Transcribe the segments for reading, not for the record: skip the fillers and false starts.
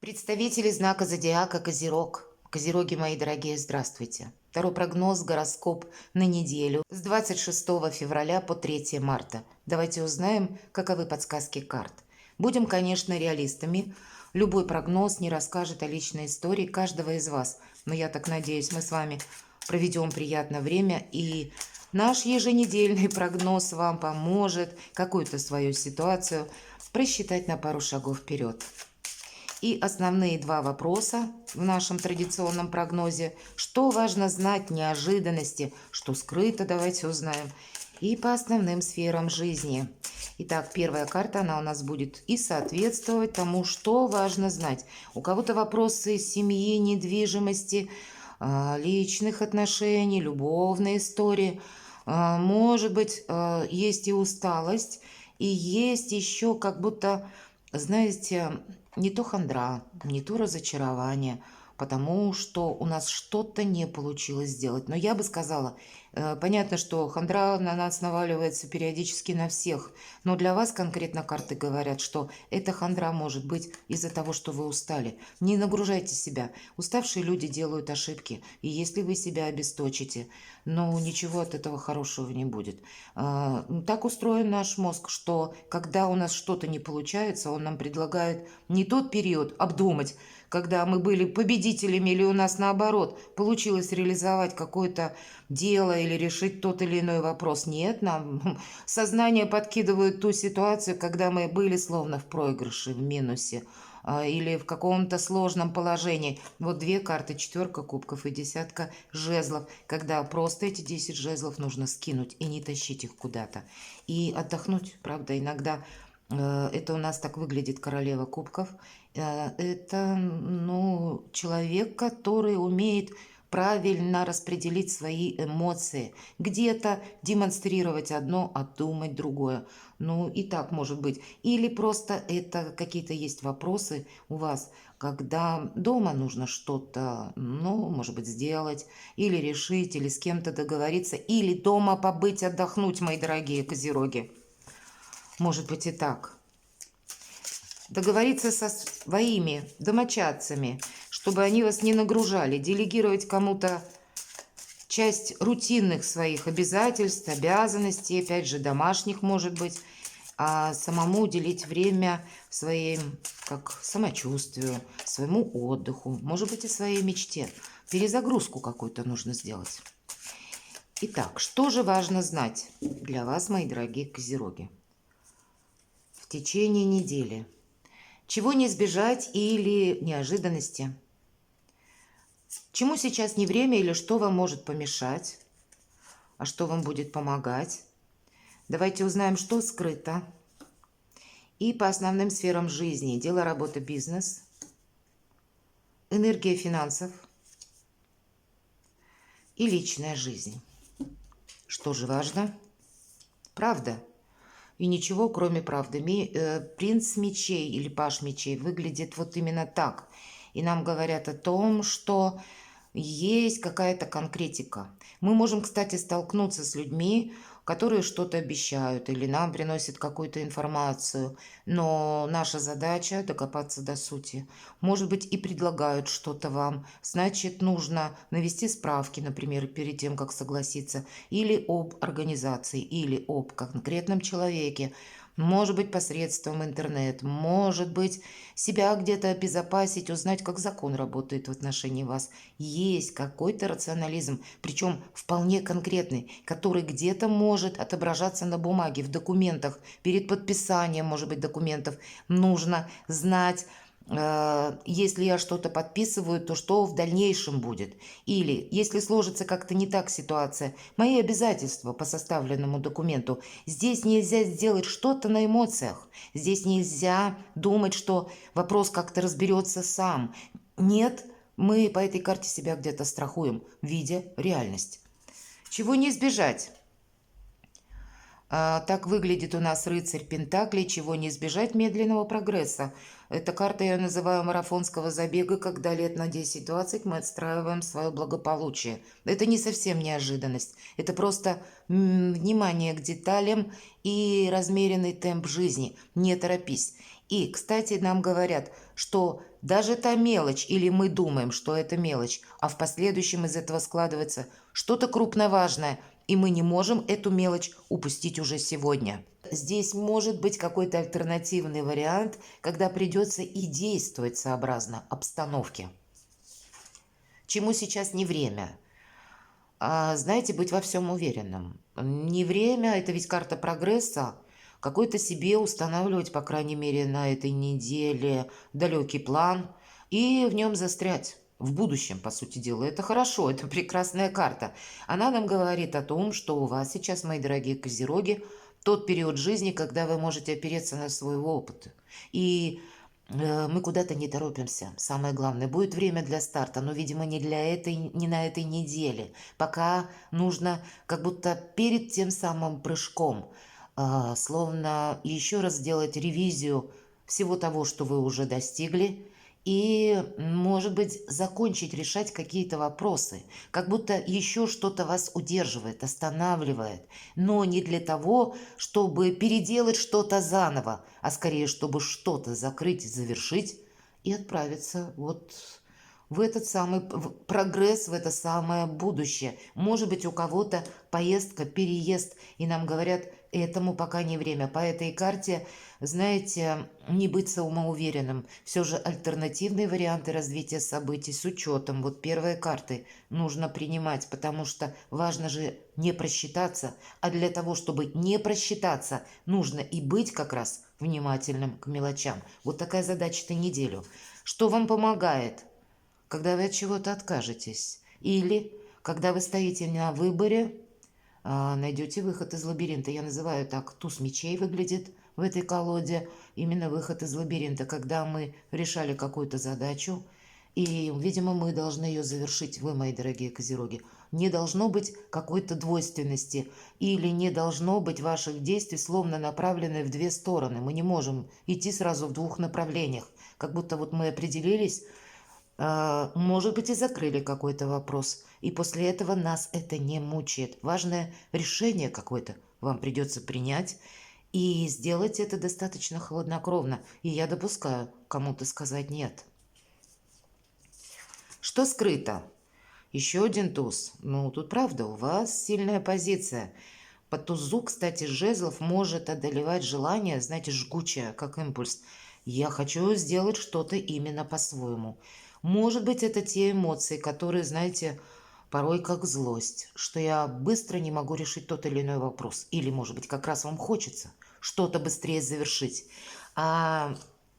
Представители знака зодиака Козерог. Козероги, мои дорогие, здравствуйте. Второй прогноз, гороскоп на неделю с 26 февраля по 3 марта. Давайте узнаем, каковы подсказки карт. Будем, конечно, реалистами. Любой прогноз не расскажет о личной истории каждого из вас. Но я так надеюсь, мы с вами проведем приятное время, и наш еженедельный прогноз вам поможет какую-то свою ситуацию просчитать на пару шагов вперед. И основные два вопроса в нашем традиционном прогнозе. Что важно знать, неожиданности, что скрыто, давайте узнаем. И по основным сферам жизни. Итак, первая карта, она у нас будет и соответствовать тому, что важно знать. У кого-то вопросы семьи, недвижимости, личных отношений, любовной истории. Может быть, есть и усталость, и есть еще как будто, знаете, не то хандра, не то разочарование, потому что у нас что-то не получилось сделать. Но я бы сказала, понятно, что хандра на нас наваливается периодически на всех, но для вас конкретно карты говорят, что эта хандра может быть из-за того, что вы устали. Не нагружайте себя. Уставшие люди делают ошибки, и если вы себя обесточите, ну ничего от этого хорошего не будет. Так устроен наш мозг, что когда у нас что-то не получается, он нам предлагает не тот период обдумать, когда мы были победителями, или у нас наоборот получилось реализовать какое-то дело или решить тот или иной вопрос. Нет, нам сознание подкидывает ту ситуацию, когда мы были словно в проигрыше, в минусе или в каком-то сложном положении. Вот две карты, четверка кубков и десятка жезлов, когда просто эти 10 жезлов нужно скинуть и не тащить их куда-то. И отдохнуть, правда, иногда это у нас так выглядит королева кубков. Это, ну, человек, который умеет правильно распределить свои эмоции. Где-то демонстрировать одно, а думать другое. Ну, и так может быть. Или просто это какие-то есть вопросы у вас, когда дома нужно что-то, ну, может быть, сделать, или решить, или с кем-то договориться, или дома побыть, отдохнуть, мои дорогие козероги. Может быть и так. Договориться со своими домочадцами, чтобы они вас не нагружали, делегировать кому-то часть рутинных своих обязательств, обязанностей, опять же, домашних, может быть, а самому уделить время своим, как самочувствию, своему отдыху, может быть, и своей мечте. Перезагрузку какую-то нужно сделать. Итак, что же важно знать для вас, мои дорогие козероги, в течение недели? Чего не избежать или неожиданности? Чему сейчас не время или что вам может помешать, а что вам будет помогать? Давайте узнаем, что скрыто. И по основным сферам жизни. Дело, работа, бизнес, энергия финансов и личная жизнь. Что же важно? Правда. И ничего, кроме правды. Принц мечей или паж мечей выглядит вот именно так. И нам говорят о том, что есть какая-то конкретика. Мы можем, кстати, столкнуться с людьми, которые что-то обещают или нам приносят какую-то информацию, но наша задача докопаться до сути. Может быть, и предлагают что-то вам, значит, нужно навести справки, например, перед тем, как согласиться, или об организации, или об конкретном человеке. Может быть, посредством интернета, может быть, себя где-то обезопасить, узнать, как закон работает в отношении вас. Есть какой-то рационализм, причем вполне конкретный, который где-то может отображаться на бумаге, в документах, перед подписанием, может быть, документов. Нужно знать, если я что-то подписываю, то что в дальнейшем будет. Или, если сложится как-то не так ситуация, мои обязательства по составленному документу. Здесь нельзя сделать что-то на эмоциях. Здесь нельзя думать, что вопрос как-то разберется сам. Нет, мы по этой карте себя где-то страхуем, видя реальность. Чего не избежать? Так выглядит у нас рыцарь Пентаклей, чего не избежать медленного прогресса. Эта карта я называю марафонского забега, когда лет на 10-20 мы отстраиваем свое благополучие. Это не совсем неожиданность, это просто внимание к деталям и размеренный темп жизни. Не торопись. И, кстати, нам говорят, что Даже та мелочь, или мы думаем, что это мелочь, а в последующем из этого складывается что-то крупно важное, и мы не можем эту мелочь упустить уже сегодня. Здесь может быть какой-то альтернативный вариант, когда придется и действовать сообразно обстановке. Чему сейчас не время? Знаете, быть во всем уверенным. Не время, это ведь карта прогресса. Какой-то себе устанавливать, по крайней мере, на этой неделе далекий план и в нем застрять. В будущем, по сути дела. Это хорошо, это прекрасная карта. Она нам говорит о том, что у вас сейчас, мои дорогие козероги, тот период жизни, когда вы можете опереться на свой опыт. И мы куда-то не торопимся. Самое главное, будет время для старта, но, видимо, не на этой неделе. Пока нужно как будто перед тем самым прыжком, словно еще раз сделать ревизию всего того, что вы уже достигли, и, может быть, закончить решать какие-то вопросы, как будто еще что-то вас удерживает, останавливает, но не для того, чтобы переделать что-то заново, а скорее, чтобы что-то закрыть, завершить и отправиться вот в этот самый прогресс, в это самое будущее. Может быть, у кого-то поездка, переезд, и нам говорят, этому пока не время. По этой карте, знаете, не быть самоуверенным. Все же альтернативные варианты развития событий с учетом вот первой карты нужно принимать, потому что важно же не просчитаться, а для того, чтобы не просчитаться, нужно и быть как раз внимательным к мелочам. Вот такая задача этой неделю. Что вам помогает? Когда вы от чего-то откажетесь, или когда вы стоите на выборе, найдете выход из лабиринта. Я называю так, туз мечей выглядит в этой колоде, именно выход из лабиринта, когда мы решали какую-то задачу, и, видимо, мы должны ее завершить, вы, мои дорогие козероги. Не должно быть какой-то двойственности, или не должно быть ваших действий словно направлены в две стороны. Мы не можем идти сразу в двух направлениях, как будто вот мы определились, может быть, и закрыли какой-то вопрос. И после этого нас это не мучает. Важное решение какое-то вам придется принять. И сделать это достаточно хладнокровно. И я допускаю кому-то сказать нет. Что скрыто? Еще один туз. Ну, тут правда, у вас сильная позиция. По тузу, кстати, жезлов может одолевать желание, знаете, жгучее, как импульс. Я хочу сделать что-то именно по-своему. Может быть, это те эмоции, которые, знаете, порой как злость, что я быстро не могу решить тот или иной вопрос. Или, может быть, как раз вам хочется что-то быстрее завершить. А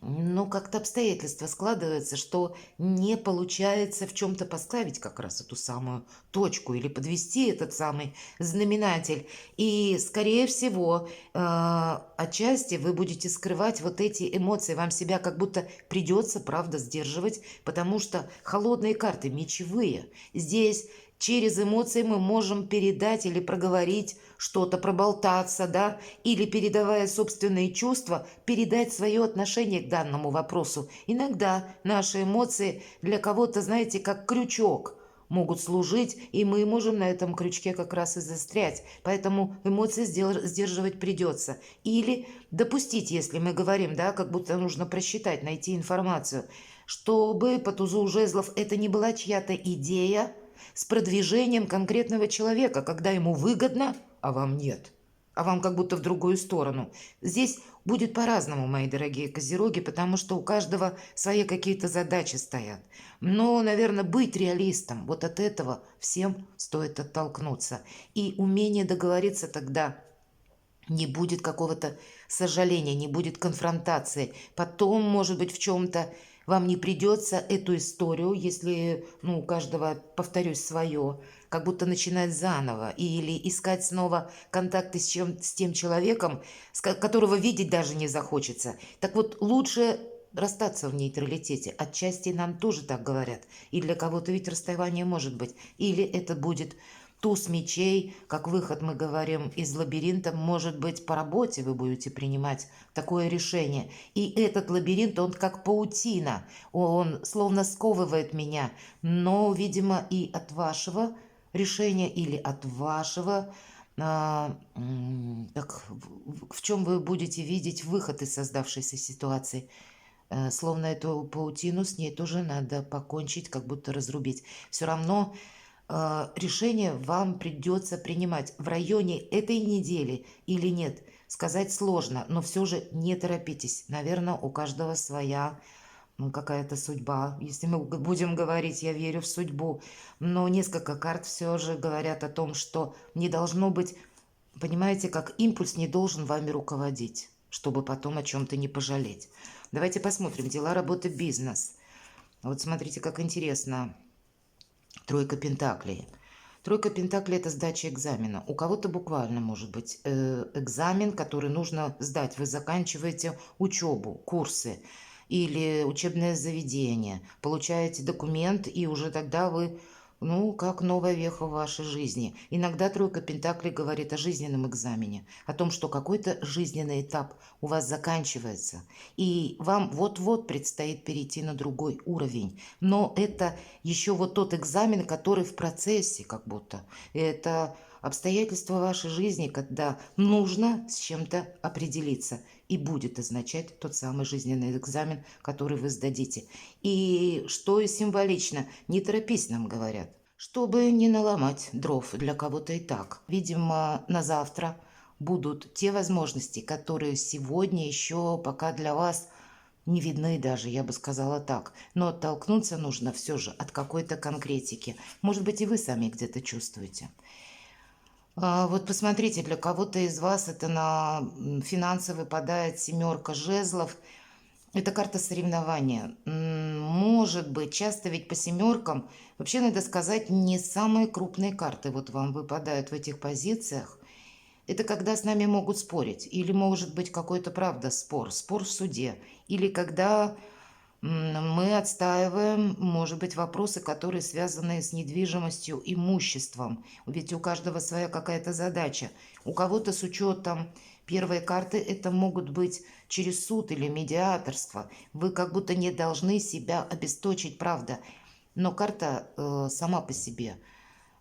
ну, как-то обстоятельства складываются, что не получается в чем-то поставить как раз эту самую точку или подвести этот самый знаменатель. И, скорее всего, отчасти вы будете скрывать вот эти эмоции. Вам себя как будто придется, правда, сдерживать, потому что холодные карты, мечевые. Здесь через эмоции мы можем передать или проговорить что-то, проболтаться, да, или, передавая собственные чувства, передать свое отношение к данному вопросу. Иногда наши эмоции для кого-то, знаете, как крючок могут служить, и мы можем на этом крючке как раз и застрять. Поэтому эмоции сдерживать придется. Или допустить, если мы говорим, да, как будто нужно просчитать, найти информацию, чтобы по тузу жезлов это не была чья-то идея, с продвижением конкретного человека, когда ему выгодно, а вам нет. А вам как будто в другую сторону. Здесь будет по-разному, мои дорогие козероги, потому что у каждого свои какие-то задачи стоят. Но, наверное, быть реалистом, вот от этого всем стоит оттолкнуться. И умение договориться тогда не будет какого-то сожаления, не будет конфронтации. Потом, может быть, в чем-то вам не придется эту историю, если, ну, у каждого, повторюсь, свое, как будто начинать заново или искать снова контакты с тем человеком, которого видеть даже не захочется. Так вот, лучше расстаться в нейтралитете. Отчасти нам тоже так говорят. И для кого-то ведь расставание может быть. Или это будет туз мечей, как выход, мы говорим, из лабиринта. Может быть, по работе вы будете принимать такое решение. И этот лабиринт, он как паутина, он словно сковывает меня. Но, видимо, и от вашего решения или от вашего, в чем вы будете видеть выход из создавшейся ситуации. Словно эту паутину с ней тоже надо покончить, как будто разрубить. Все равно решение вам придется принимать в районе этой недели или нет. Сказать сложно, но все же не торопитесь. Наверное, у каждого своя какая-то судьба. Если мы будем говорить, я верю в судьбу, но несколько карт все же говорят о том, что не должно быть, понимаете, как импульс не должен вами руководить, чтобы потом о чем-то не пожалеть. Давайте посмотрим. Дела, работа, бизнес. Вот смотрите, как интересно. Тройка пентаклей. Тройка пентаклей – это сдача экзамена. У кого-то буквально может быть экзамен, который нужно сдать. Вы заканчиваете учебу, курсы или учебное заведение, получаете документ, и уже тогда вы, как новая веха в вашей жизни. Иногда тройка пентаклей говорит о жизненном экзамене, о том, что какой-то жизненный этап у вас заканчивается, и вам вот-вот предстоит перейти на другой уровень. Но это еще вот тот экзамен, который в процессе как будто. Это обстоятельства вашей жизни, когда нужно с чем-то определиться, и будет означать тот самый жизненный экзамен, который вы сдадите. И что и символично, не торопись, нам говорят, чтобы не наломать дров для кого-то и так. Видимо, на завтра будут те возможности, которые сегодня еще пока для вас не видны даже, я бы сказала так. Но оттолкнуться нужно все же от какой-то конкретики. Может быть, и вы сами где-то чувствуете. Вот посмотрите, для кого-то из вас это на финансы выпадает семерка жезлов. Это карта соревнования. Может быть, часто ведь по семеркам, вообще надо сказать, не самые крупные карты вот вам выпадают в этих позициях. Это когда с нами могут спорить, или может быть какой-то, правда, спор в суде, или когда мы отстаиваем, может быть, вопросы, которые связаны с недвижимостью, имуществом. Ведь у каждого своя какая-то задача. У кого-то с учетом первой карты это могут быть через суд или медиаторство. Вы как будто не должны себя обесточить, правда. Но карта сама по себе,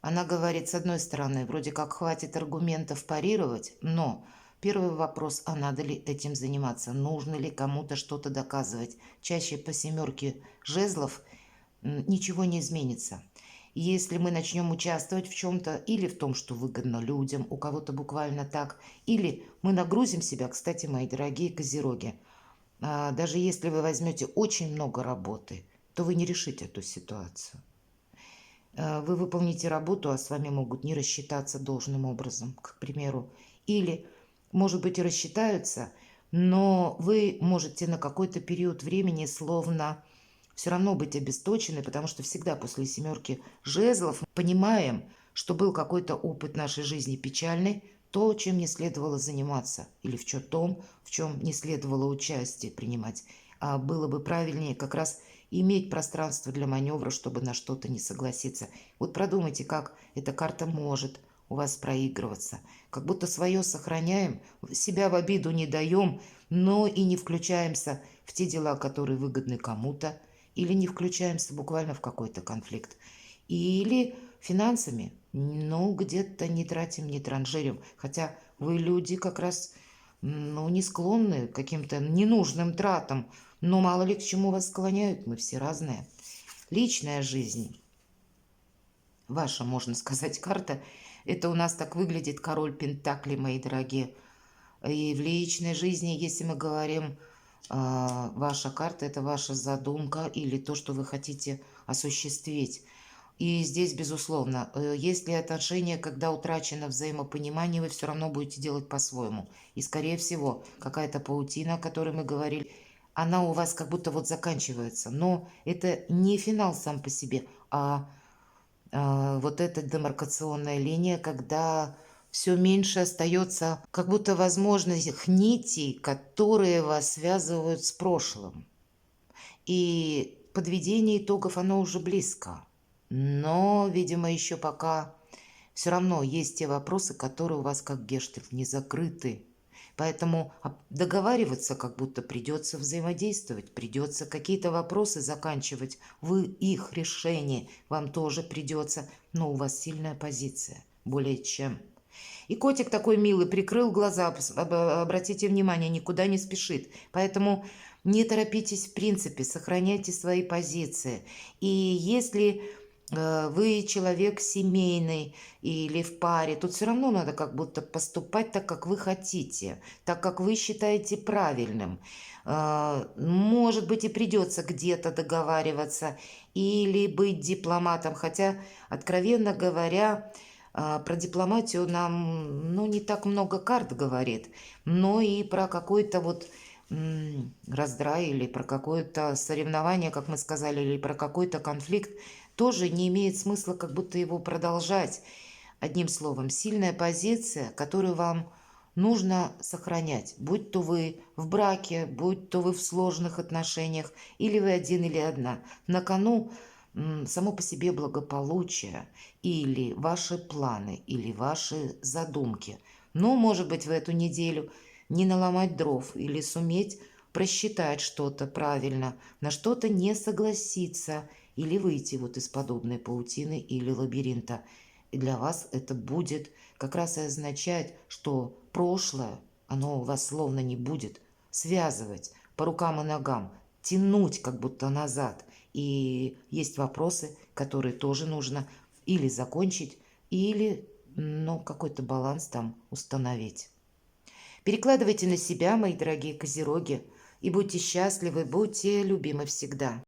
она говорит, с одной стороны, вроде как хватит аргументов парировать, но первый вопрос, а надо ли этим заниматься, нужно ли кому-то что-то доказывать. Чаще по семерке жезлов ничего не изменится. Если мы начнем участвовать в чем-то или в том, что выгодно людям, у кого-то буквально так, или мы нагрузим себя, кстати, мои дорогие козероги, даже если вы возьмете очень много работы, то вы не решите эту ситуацию. Вы выполните работу, а с вами могут не рассчитаться должным образом, к примеру. Или, может быть, и рассчитаются, но вы можете на какой-то период времени словно все равно быть обесточены, потому что всегда после семерки жезлов понимаем, что был какой-то опыт нашей жизни печальный, то, чем не следовало заниматься, или в том, в чем не следовало участие принимать. А было бы правильнее как раз иметь пространство для маневра, чтобы на что-то не согласиться. Вот продумайте, как эта карта может у вас проигрываться. Как будто свое сохраняем, себя в обиду не даем, но и не включаемся в те дела, которые выгодны кому-то, или не включаемся буквально в какой-то конфликт. Или финансами, где-то не тратим, не транжирим. Хотя вы люди как раз, не склонны к каким-то ненужным тратам, но мало ли к чему вас склоняют, мы все разные. Личная жизнь, ваша, можно сказать, карта, это у нас так выглядит король пентаклей, мои дорогие. И в личной жизни, если мы говорим, ваша карта – это ваша задумка или то, что вы хотите осуществить. И здесь, безусловно, если отношения, когда утрачено взаимопонимание, вы все равно будете делать по-своему. И, скорее всего, какая-то паутина, о которой мы говорили, она у вас как будто вот заканчивается. Но это не финал сам по себе, а вот эта демаркационная линия, когда все меньше остается как будто возможных нитей, которые вас связывают с прошлым. И подведение итогов, оно уже близко. Но, видимо, еще пока все равно есть те вопросы, которые у вас как гештальт не закрыты. Поэтому договариваться как будто придется взаимодействовать, придется какие-то вопросы заканчивать. Вы их решение, вам тоже придется, но у вас сильная позиция, более чем. И котик такой милый, прикрыл глаза, обратите внимание, никуда не спешит. Поэтому Не торопитесь в принципе, сохраняйте свои позиции. И если вы человек семейный или в паре, тут все равно надо как будто поступать так, как вы хотите, так, как вы считаете правильным. Может быть, и придется где-то договариваться или быть дипломатом, хотя, откровенно говоря, про дипломатию нам, ну, не так много карт говорит, но и про какой-то вот раздрай или про какое-то соревнование, как мы сказали, или про какой-то конфликт, тоже не имеет смысла как будто его продолжать. Одним словом, сильная позиция, которую вам нужно сохранять, будь то вы в браке, будь то вы в сложных отношениях, или вы один или одна. На кону само по себе благополучие или ваши планы, или ваши задумки. Но, может быть, в эту неделю не наломать дров или суметь просчитать что-то правильно, на что-то не согласиться или выйти вот из подобной паутины или лабиринта. И для вас это будет как раз и означать, что прошлое, оно у вас словно не будет связывать по рукам и ногам, тянуть как будто назад. И есть вопросы, которые тоже нужно или закончить, или ну, какой-то баланс там установить. Перекладывайте на себя, мои дорогие козероги, и будьте счастливы, будьте любимы всегда.